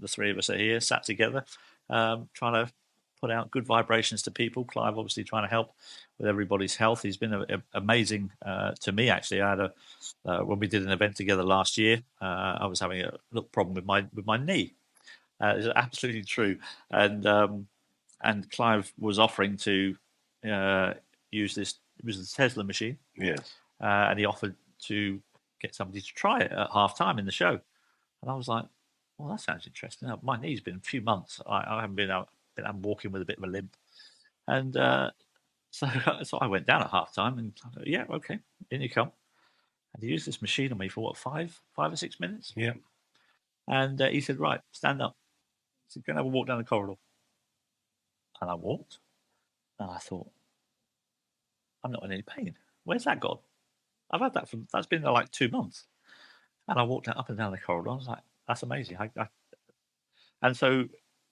the three of us are here, sat together, trying to put out good vibrations to people. Clive obviously trying to help with everybody's health. He's been amazing to me, actually. I had when we did an event together last year, I was having a little problem with my knee. It's absolutely true. And Clive was offering to use this. It was the Tesla machine. Yes. And he offered to get somebody to try it at half time in the show. And I was like, well, that sounds interesting. My knee's been a few months. I haven't been out. I'm walking with a bit of a limp. And so I went down at half time and I thought, yeah, okay, in you come. And he used this machine on me for what, 5 or 6 minutes? Yeah. And he said, right, stand up. He said, go and have a walk down the corridor. And I walked. And I thought, I'm not in any pain. Where's that gone? I've had that's been like 2 months. And I walked up and down the corridor. I was like, that's amazing. And so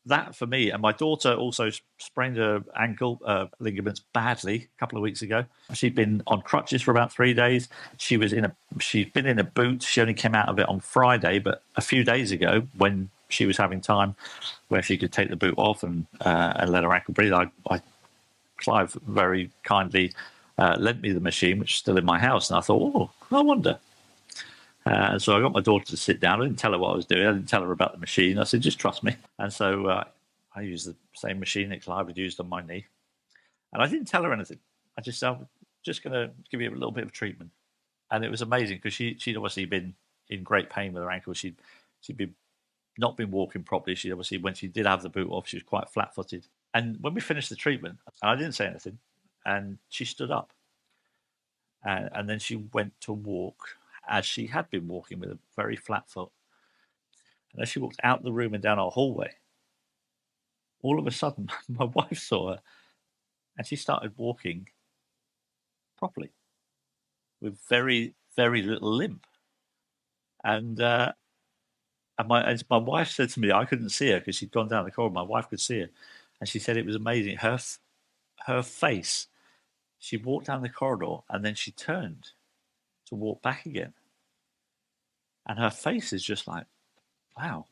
that for me, and my daughter also sprained her ankle ligaments badly a couple of weeks ago. She'd been on crutches for about 3 days. She'd been in a boot. She only came out of it on Friday, but a few days ago, when she was having time where she could take the boot off and let her ankle breathe, Clive very kindly lent me the machine, which is still in my house, and I thought, oh, I wonder. So I got my daughter to sit down. I didn't tell her what I was doing. I didn't tell her about the machine. I said, just trust me. And so I used the same machine that Clive had used on my knee. And I didn't tell her anything. I just said, I'm just going to give you a little bit of treatment. And it was amazing because she'd obviously been in great pain with her ankle. She'd not been walking properly. She obviously, when she did have the boot off, she was quite flat-footed. And when we finished the treatment, I didn't say anything, and she stood up. And then she went to walk as she had been walking with a very flat foot. And as she walked out the room and down our hallway, all of a sudden, my wife saw her and she started walking properly with very, very little limp. And my wife said to me, I couldn't see her because she'd gone down the corridor. My wife could see her. And she said it was amazing. Her face, she walked down the corridor and then she turned to walk back again. And her face is just like, wow,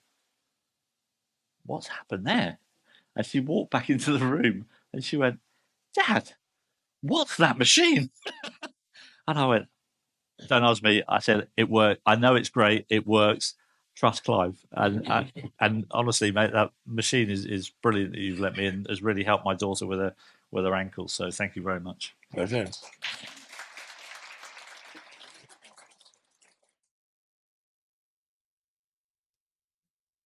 what's happened there? And she walked back into the room and she went, Dad, what's that machine? And I went, don't ask me. I said, it worked. I know it's great. It works. Trust Clive. And honestly, mate, that machine is brilliant that you've let me in. Has really helped my daughter with her ankles. So thank you very much. Okay.